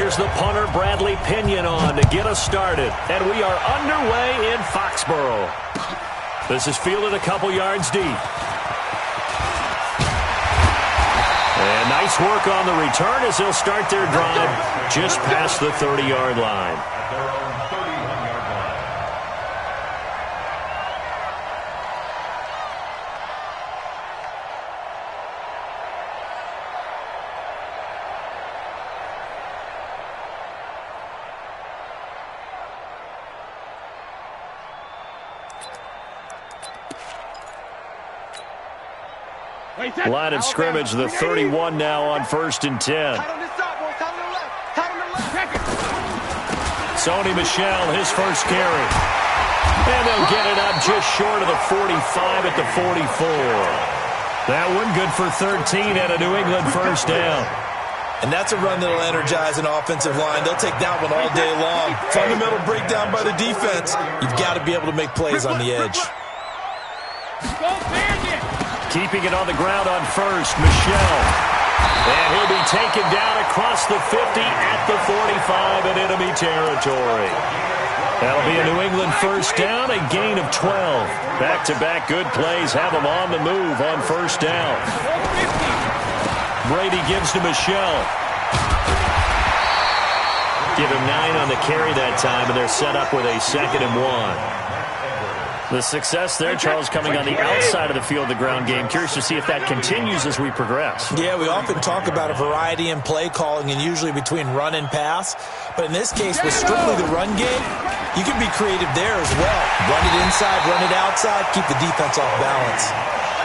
Here's the punter, Bradley Pinion, on to get us started. And we are underway in Foxborough. This is fielded a couple yards deep. And nice work on the return as they'll start their drive just past the 30-yard line. Line of scrimmage, the 31 now on 1st and 10. Sony Michel, his first carry. And they'll get it up just short of the 45 at the 44. That one good for 13 and a New England first down. And that's a run that'll energize an offensive line. They'll take that one all day long. Fundamental breakdown by the defense. You've got to be able to make plays on the edge. Keeping it on the ground on 1st, Michel. And he'll be taken down across the 50 at the 45 in enemy territory. That'll be a New England first down, a gain of 12. Back-to-back good plays have them on the move on 1st down. Brady gives to Michel. Give him 9 on the carry that time, and they're set up with a 2nd and 1. The success there, Charles, coming on the outside of the field, the ground game. Curious to see if that continues as we progress. Yeah, we often talk about a variety in play calling and usually between run and pass. But in this case, with strictly the run game, you can be creative there as well. Run it inside, run it outside, keep the defense off balance.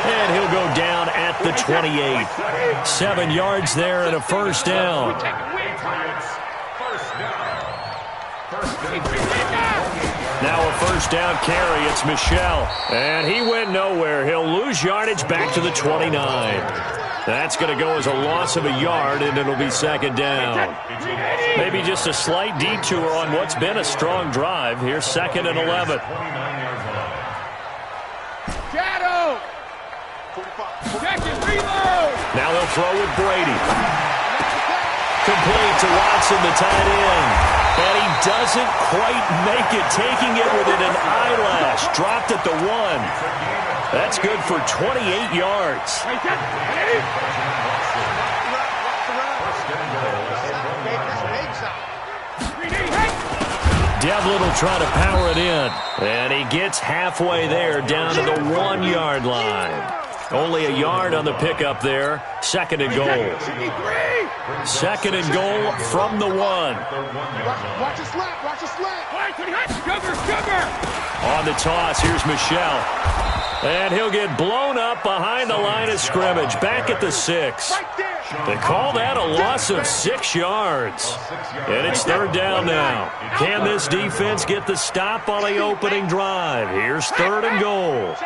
And he'll go down at the 28. 7 yards there and a first down. Now a first down carry. It's Michel. And he went nowhere. He'll lose yardage back to the 29. That's going to go as a loss of a yard, and it'll be 2nd down. Maybe just a slight detour on what's been a strong drive. Here's 2nd and 11. Shadow. Second reload. Now they'll throw with Brady. Complete to Watson, the tight end. And he doesn't quite make it, taking it within an eyelash. Dropped at the 1. That's good for 28 yards. Devlin will try to power it in. And he gets halfway there, down to the 1-yard line. Only a yard on the pickup there. 2nd and goal. 2nd and goal from the 1. Watch the slap, watch the slap. Cover. On the toss, here's Michel. And he'll get blown up behind the line of scrimmage. Back at the 6. They call that a loss of 6 yards. And it's 3rd down now. Can this defense get the stop on the opening drive? Here's 3rd and goal.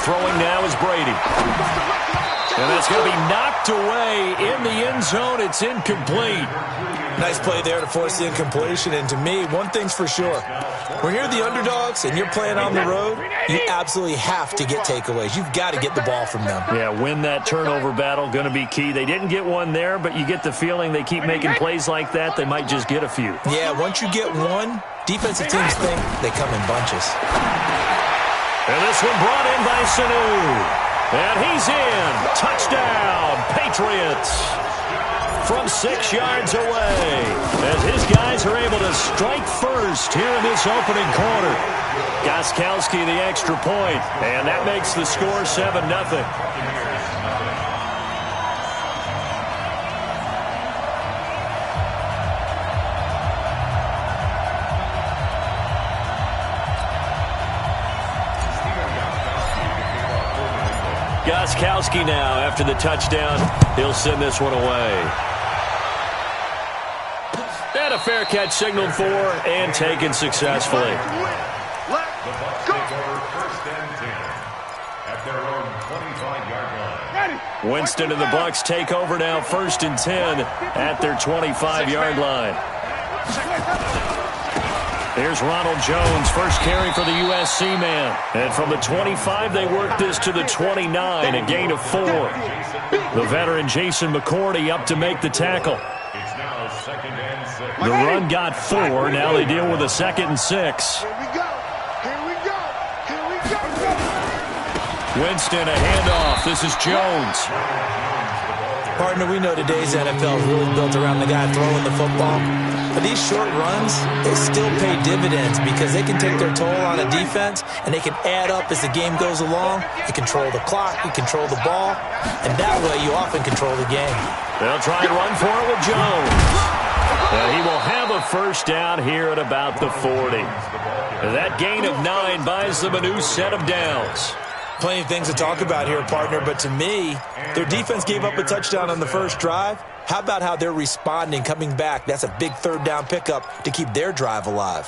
Throwing now is Brady. And that's going to be knocked away in the end zone. It's incomplete. Nice play there to force the incompletion. And to me, one thing's for sure. When you're the underdogs and you're playing on the road, you absolutely have to get takeaways. You've got to get the ball from them. Yeah, win that turnover battle, going to be key. They didn't get one there, but you get the feeling they keep making plays like that, they might just get a few. Yeah, once you get one, defensive teams think they come in bunches. And this one brought in by Sanu. And he's in. Touchdown, Patriots. From 6 yards away. As his guys are able to strike first here in this opening quarter. Gostkowski the extra point. And that makes the score 7-0. Gostkowski now, after the touchdown, he'll send this one away. And a fair catch signaled for and taken successfully. Winston and the Bucs take over now, 1st and 10 at their 25-yard line. Here's Ronald Jones, first carry for the USC man. And from the 25, they work this to the 29, a gain of 4. The veteran Jason McCourty up to make the tackle. The run got 4. Now they deal with a 2nd and 6. Here we go. Here we go. Here we go. Winston, a handoff. This is Jones. Partner, we know today's NFL is really built around the guy throwing the football. But these short runs, they still pay dividends because they can take their toll on a defense, and they can add up as the game goes along. You control the clock, you control the ball, and that way you often control the game. They'll try and run for it with Jones. He will have a first down here at about the 40. That gain of 9 buys them a new set of downs. Plenty of things to talk about here, partner, but to me, their defense gave up a touchdown on the first drive. How about how they're responding, coming back? That's a big third down pickup to keep their drive alive.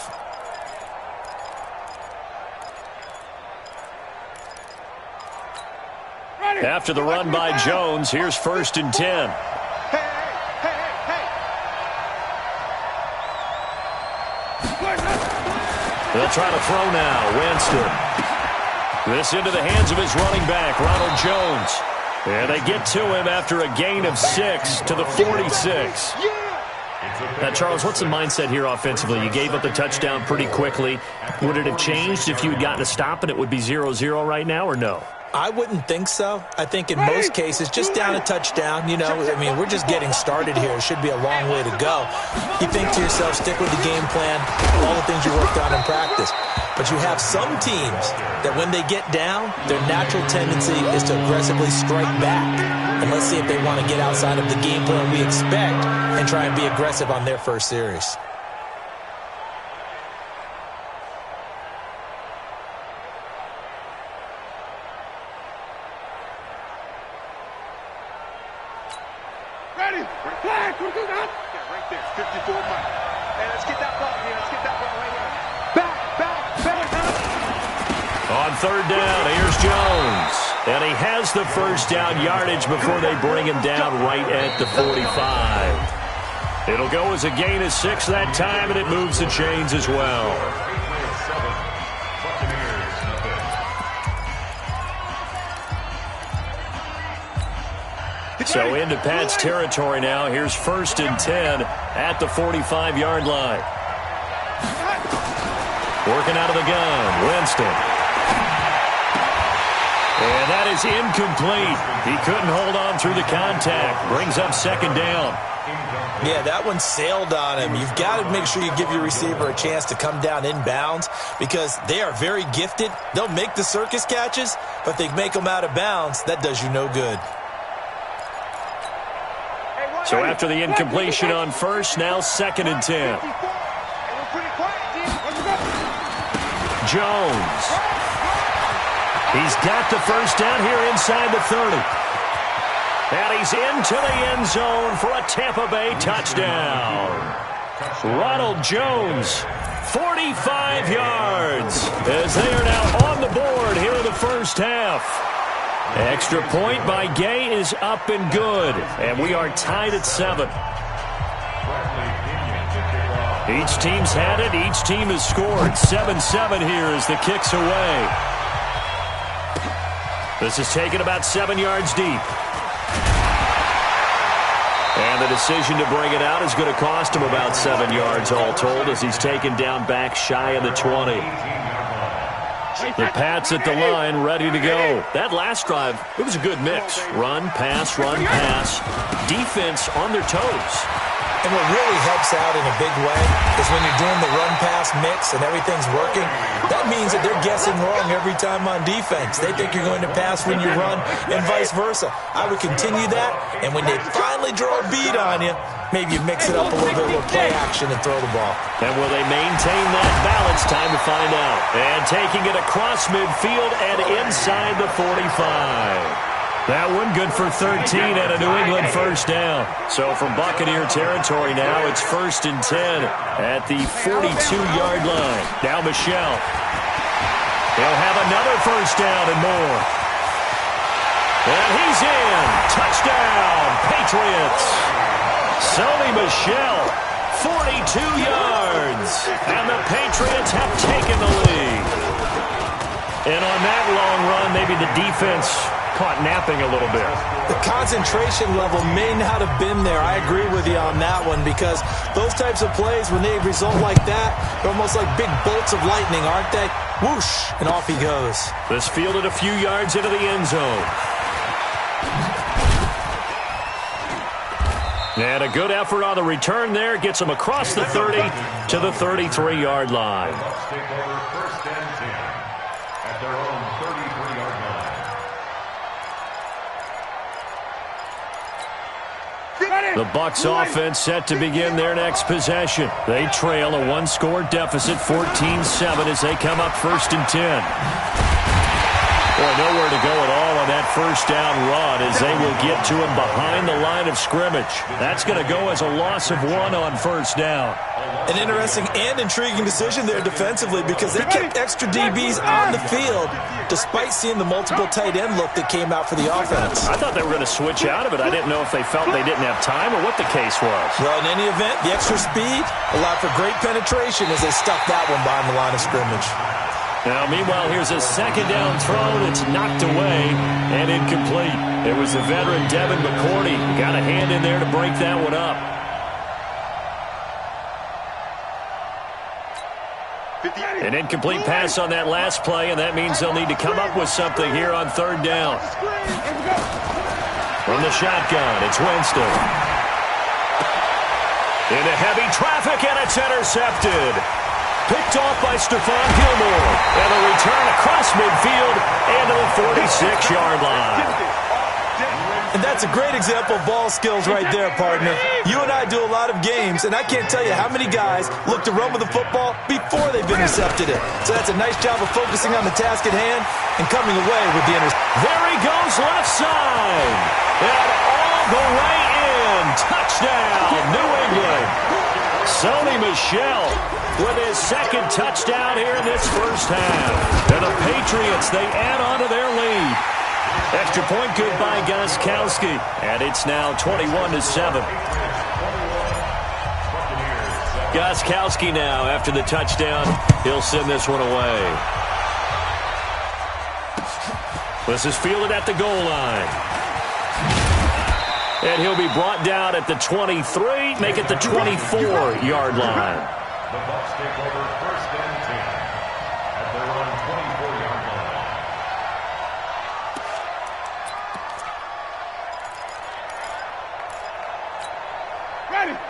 After the run by Jones, here's 1st and 10. They'll try to throw now. Winston. This into the hands of his running back, Ronald Jones. And they get to him after a gain of 6 to the 46. Now, Charles, what's the mindset here offensively? You gave up the touchdown pretty quickly. Would it have changed if you had gotten a stop and it would be 0-0 right now, or no? I wouldn't think so. I think in most cases, just down a touchdown, we're just getting started here. It should be a long way to go. You think to yourself, stick with the game plan, all the things you worked on in practice. But you have some teams that when they get down, their natural tendency is to aggressively strike back. And let's see if they want to get outside of the game plan we expect and try and be aggressive on their first series. Ready? Flag. Yeah, right there. 54 miles. Hey, let's get that ball here. Let's get that ball right here. Back. On 3rd down, here's Jones. And he has the first down yardage before they bring him down right at the 45. It'll go as a gain of 6 that time, and it moves the chains as well. So into Pat's territory now. Here's 1st and 10 at the 45-yard line. Working out of the gun, Winston. And that is incomplete. He couldn't hold on through the contact. Brings up 2nd down. Yeah, that one sailed on him. You've got to make sure you give your receiver a chance to come down inbounds because they are very gifted. They'll make the circus catches, but they make them out of bounds. That does you no good. So after the incompletion on 1st, now 2nd and 10. Jones. He's got the first down here inside the 30. And he's into the end zone for a Tampa Bay touchdown. Ronald Jones, 45 yards, as they are now on the board here in the first half. Extra point by Gay is up and good, and we are tied at 7. Each team's had it. Each team has scored. 7-7 here as the kick's away. This is taken about 7 yards deep. And the decision to bring it out is going to cost him about 7 yards all told as he's taken down back shy of the 20. The Pats at the line, ready to go. That last drive, it was a good mix. Run, pass, defense on their toes. And what really helps out in a big way is when you're doing the run-pass mix and everything's working, that means that they're guessing wrong every time on defense. They think you're going to pass when you run and vice versa. I would continue that, and when they finally draw a bead on you, maybe you mix it up a little bit with play action and throw the ball. And will they maintain that balance? Time to find out. And taking it across midfield and inside the 45. That one good for 13 and a New England first down. So from Buccaneer territory now, it's 1st and 10 at the 42-yard line. Now Michel. He'll have another first down and more. And he's in. Touchdown, Patriots. Sony Michel, 42 yards. is, and the Patriots have taken the lead. And on that long run, maybe the defense caught napping a little bit. The concentration level may not have been there. I agree with you on that one, because those types of plays, when they result like that, they're almost like big bolts of lightning, aren't they? Whoosh, and off he goes. This fielded a few yards into the end zone. And a good effort on the return there. Gets him across the 30 to the 33-yard line. The Bucs offense set to begin their next possession. They trail a one-score deficit, 14-7, as they come up 1st and 10. Boy, nowhere to go at all on that first down run, as they will get to him behind the line of scrimmage. That's going to go as a loss of 1 on first down. An interesting and intriguing decision there defensively, because they kept extra DBs on the field despite seeing the multiple tight end look that came out for the offense. I thought they were going to switch out of it. I didn't know if they felt they didn't have time or what the case was. Well, in any event, the extra speed allowed for great penetration as they stuck that one behind the line of scrimmage. Now, meanwhile, here's a second down throw that's knocked away and incomplete. It was the veteran Devin McCourty. Got a hand in there to break that one up. An incomplete pass on that last play, and that means they'll need to come up with something here on 3rd down. From the shotgun, it's Winston. Into heavy traffic, and it's intercepted. Picked off by Stephon Gilmore. And a return across midfield and to the 46-yard line. And that's a great example of ball skills right there, partner. You and I do a lot of games, and I can't tell you how many guys look to run with the football before they've intercepted it. So that's a nice job of focusing on the task at hand and coming away with the interception. There he goes, left side. And all the way in. Touchdown, New England. Sony Michel with his second touchdown here in this first half. And the Patriots, they add on to their lead. Extra point good by Gostkowski. And it's now 21-7. Gostkowski now, after the touchdown, he'll send this one away. This is fielded at the goal line. And he'll be brought down at the 23, make it the 24-yard line. The Bucs take over 1st and 10 at their own 24-yard line.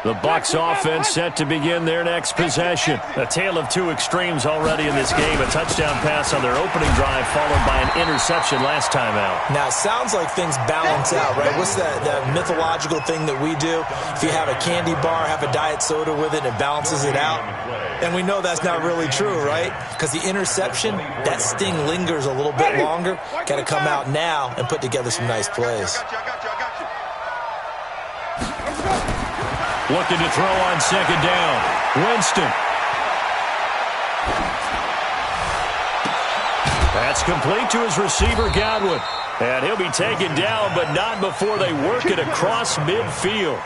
The Bucs offense set to begin their next possession. A tale of two extremes already in this game. A touchdown pass on their opening drive, followed by an interception last time out. Now, it sounds like things balance out, right? What's that mythological thing that we do? If you have a candy bar, have a diet soda with it, it balances it out. And we know that's not really true, right? Because the interception, that sting lingers a little bit longer. Got to come out now and put together some nice plays. Looking to throw on second down. Winston. That's complete to his receiver, Godwin. And he'll be taken down, but not before they work it across midfield.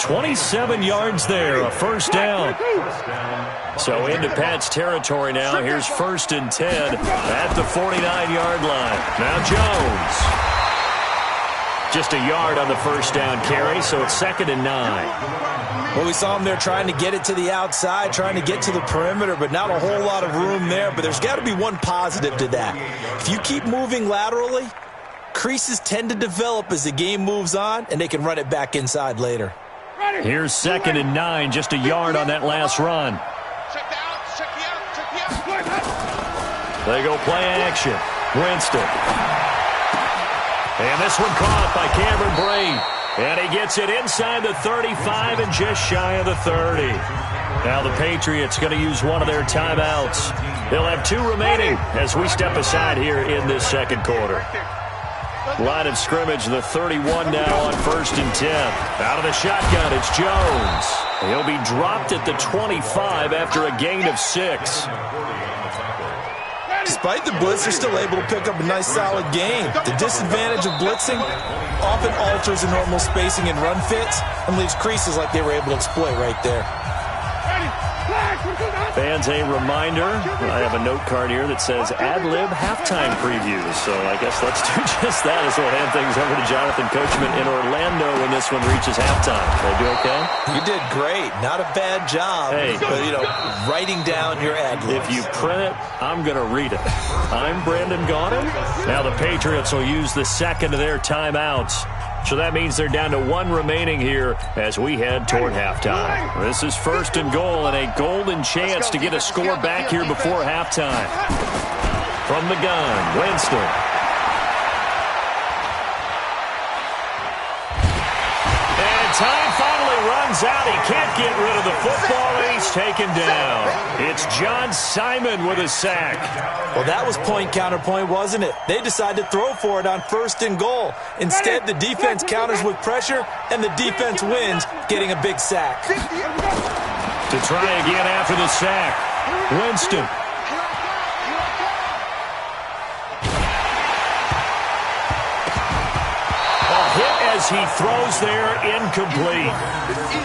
27 yards there, a first down. So into Pat's territory now. Here's 1st and 10 at the 49-yard line. Now Jones. Just a yard on the first down carry, so it's 2nd and 9. Well, we saw him there trying to get it to the outside, trying to get to the perimeter, but not a whole lot of room there. But there's got to be one positive to that. If you keep moving laterally, creases tend to develop as the game moves on, and they can run it back inside later. Here's 2nd and 9, just a yard on that last run. They go play action. Winston. And this one caught by Cameron Brate. And he gets it inside the 35 and just shy of the 30. Now the Patriots going to use one of their timeouts. They'll have 2 remaining as we step aside here in this second quarter. Line of scrimmage, the 31 now on 1st and 10. Out of the shotgun, it's Jones. He'll be dropped at the 25 after a gain of 6. Despite the blitz, they're still able to pick up a nice, solid gain. The disadvantage of blitzing often alters the normal spacing and run fits and leaves creases like they were able to exploit right there. Fans, a reminder, I have a note card here that says ad-lib halftime previews. So I guess let's do just that as we'll hand things over to Jonathan Coachman in Orlando when this one reaches halftime. Did I do okay? You did great. Not a bad job. Hey. But, writing down your ad-libs. If you print it, I'm going to read it. I'm Brandon Gaudin. Now the Patriots will use the second of their timeouts. So that means they're down to one remaining here as we head toward halftime. This is 1st and goal and a golden chance to get a score back here before halftime. From the gun, Winston. And time finally runs out. He can't get rid of the football, and he's taken down. It's John Simon with a sack. Well, that was point counterpoint, wasn't it? They decided to throw for it on 1st and goal. Instead, the defense counters with pressure, and the defense wins, getting a big sack. To try again after the sack, Winston. A hit as he throws there, incomplete.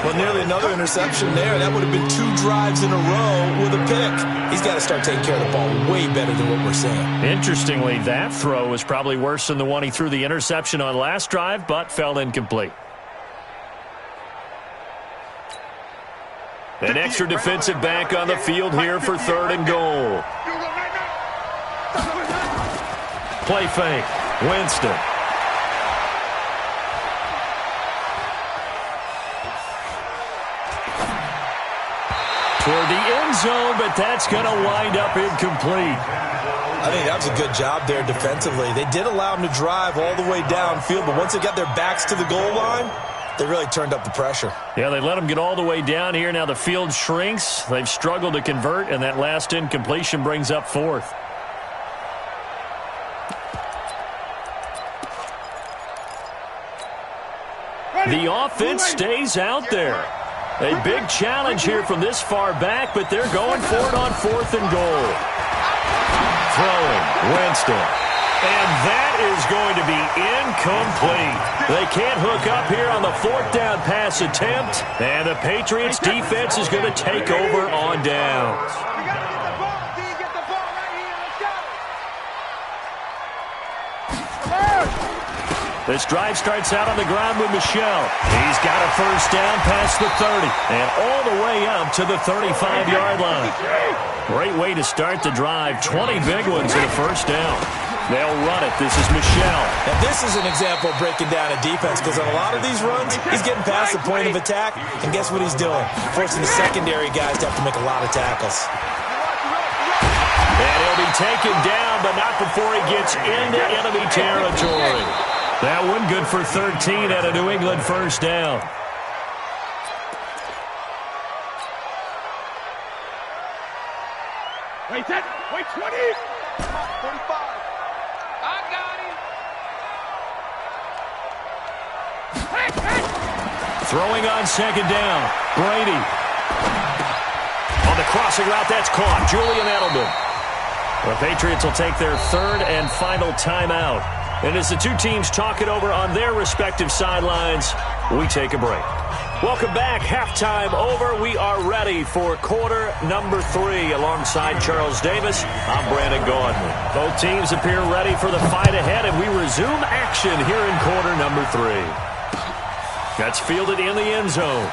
Well, nearly another interception there. That would have been 2 drives in a row with a pick. He's got to start taking care of the ball way better than what we're seeing. Interestingly, that throw was probably worse than the one he threw the interception on last drive, but fell incomplete. An extra defensive back on the field here for 3rd and goal. Play fake. Winston. Toward the end zone, but that's going to wind up incomplete. I think that was a good job there defensively. They did allow him to drive all the way downfield, but once they got their backs to the goal line, they really turned up the pressure. Yeah, they let him get all the way down here. Now the field shrinks. They've struggled to convert, and that last incompletion brings up 4th. The offense stays out there. A big challenge here from this far back, but they're going for it on 4th and goal. Throwing, Winston. And that is going to be incomplete. They can't hook up here on the 4th down pass attempt, and the Patriots defense is going to take over on downs. This drive starts out on the ground with Michel. He's got a 1st down past the 30 and all the way up to the 35-yard line. Great way to start the drive. 20 big ones in a 1st down. They'll run it. This is Michel. And this is an example of breaking down a defense, because on a lot of these runs, he's getting past the point of attack, and guess what he's doing? Forcing the secondary guys to have to make a lot of tackles. And he'll be taken down, but not before he gets into enemy territory. That one good for 13 at a New England 1st down. Wait, 10. Wait, 20. 45. I got him. Throwing on 2nd down. Brady. On the crossing route, that's caught. Julian Edelman. The Patriots will take their 3rd and final timeout. And as the two teams talk it over on their respective sidelines, we take a break. Welcome back. Halftime over. We are ready for quarter number 3. Alongside Charles Davis, I'm Brandon Gaudin. Both teams appear ready for the fight ahead, and we resume action here in quarter number 3. That's fielded in the end zone.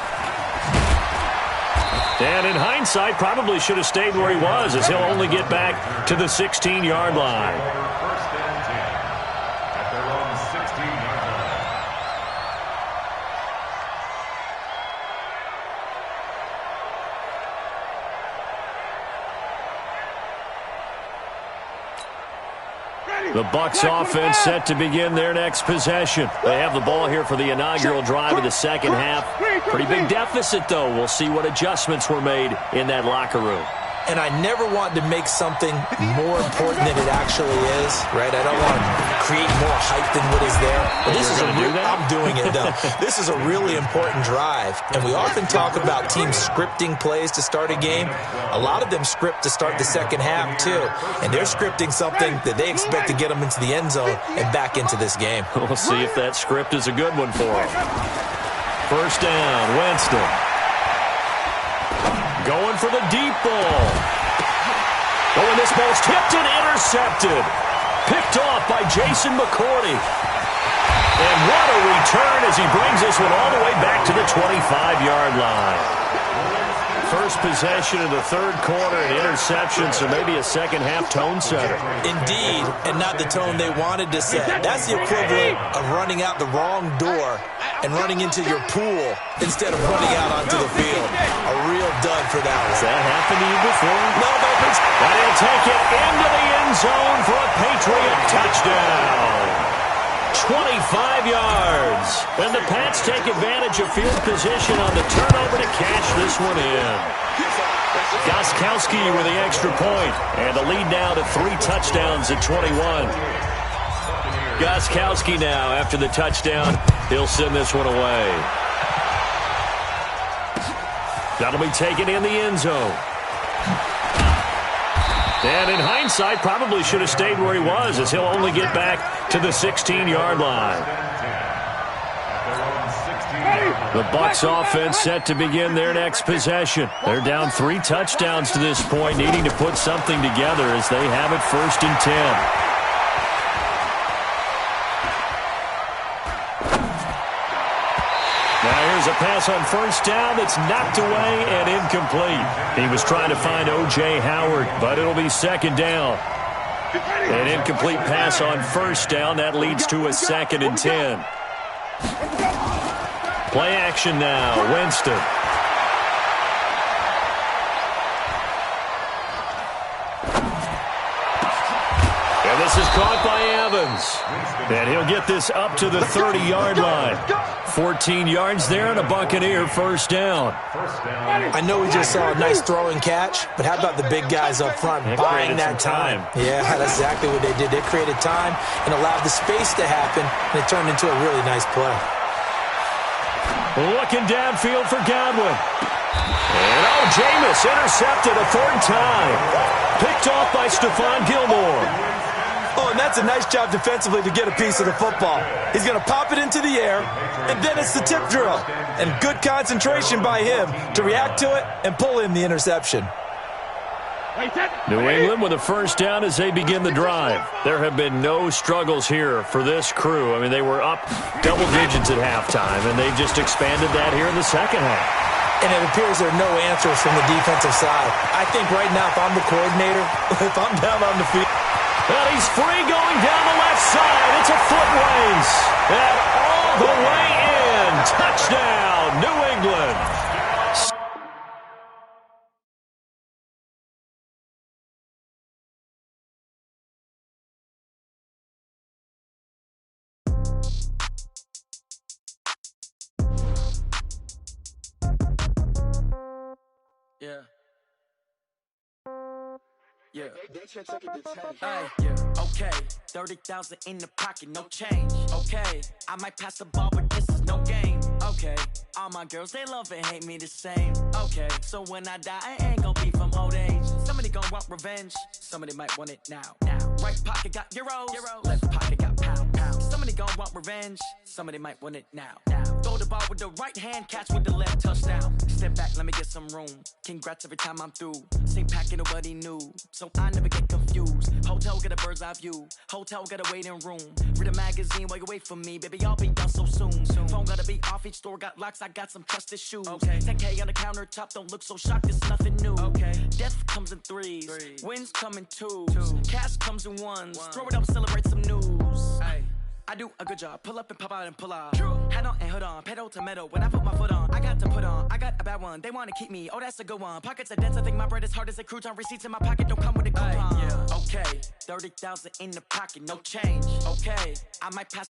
And in hindsight, probably should have stayed where he was, as he'll only get back to the 16-yard line. First and 10 at their own 16-yard line. The Bucs offense set to begin their next possession. They have the ball here for the inaugural drive of the second half. Pretty big deficit, though. We'll see what adjustments were made in that locker room. And I never want to make something more important than it actually is, right? I don't want to create more hype than what is there. But this is I'm doing it, though. This is a really important drive. And we often talk about teams scripting plays to start a game. A lot of them script to start the second half, too. And they're scripting something that they expect to get them into the end zone and back into this game. We'll see if that script is a good one for them. First down, Winston. going for the deep ball. Oh, and this ball's tipped and intercepted. Picked off by Jason McCourty. And what a return as he brings this one all the way back to the 25-yard line. First possession in the third quarter, an interception, so maybe a second-half tone setter. Indeed, and not the tone they wanted to set. That's the equivalent of running out the wrong door and running into your pool instead of running out onto the field. A real dud for that one. Has that happened to you before? No, Vipers. And he'll take it into the end zone for a Patriot touchdown. 25 yards. And the Pats take advantage of field position on the turnover to cash this one in. Gostkowski with the extra point. And the lead now to 3 touchdowns at 21. Gostkowski now, after the touchdown, he'll send this one away. That'll be taken in the end zone. And in hindsight, probably should have stayed where he was, as he'll only get back to the 16-yard line. The Bucs offense set to begin their next possession. They're down 3 touchdowns to this point, needing to put something together as they have it 1st and 10. Now here's a pass on 1st down that's knocked away and incomplete. He was trying to find O.J. Howard, but it'll be 2nd down. An incomplete pass on 1st down. That leads to a 2nd and 10. Play action now. Winston. And this is caught by Evans. And he'll get this up to the 30-yard line. 14 yards there and a Buccaneer 1st down. I know we just saw a nice throw and catch, but how about the big guys up front buying that time? Yeah, that's exactly what they did. They created time and allowed the space to happen, and it turned into a really nice play. Looking downfield for Godwin. And Jameis intercepted a 3rd time. Picked off by Stephon Gilmore. Oh, and that's a nice job defensively to get a piece of the football. He's going to pop it into the air, and then it's the tip drill. And good concentration by him to react to it and pull in the interception. New England with a 1st down as they begin the drive. There have been no struggles here for this crew. I mean, they were up double digits at halftime, and they've just expanded that here in the 2nd half. And it appears there are no answers from the defensive side. I think right now, if I'm the coordinator, if I'm down on the field. And he's free going down the left side. It's a foot race. And all the way in. Touchdown, New England. Yeah. Okay, 30,000 in the pocket, no change. Okay, I might pass the ball, but this is no game. Okay, all my girls, they love and hate me the same. Okay, so when I die, I ain't gonna be from old age. Somebody gonna want revenge, somebody might want it now. Right pocket got euros, left pocket got pounds. Somebody gonna want revenge, somebody might want it now. Throw the ball with the right hand, catch with the left, touchdown. Step back, let me get some room. Congrats every time I'm through. Same packet, nobody knew, so I never get confused. Hotel got a bird's eye view. Hotel got a waiting room. Read a magazine while you wait for me, baby. I'll be done so soon. Phone gotta be off. Each store got locks. I got some trusted shoes. 10K on the countertop. Don't look so shocked. It's nothing new. Death comes in threes. Wins come in twos. Cash comes in ones. Throw it up, celebrate some news. I do a good job. Pull up and pop out and pull out. Head on and hood on. Pedal to metal. When I put my foot on, I got to put on. I got a bad one. They want to keep me. Oh, that's a good one. Pockets are dense. I think my bread is hard as a crouton. Receipts in my pocket don't come with a coupon. Okay, 30,000 in the pocket. No change. Okay, I might pass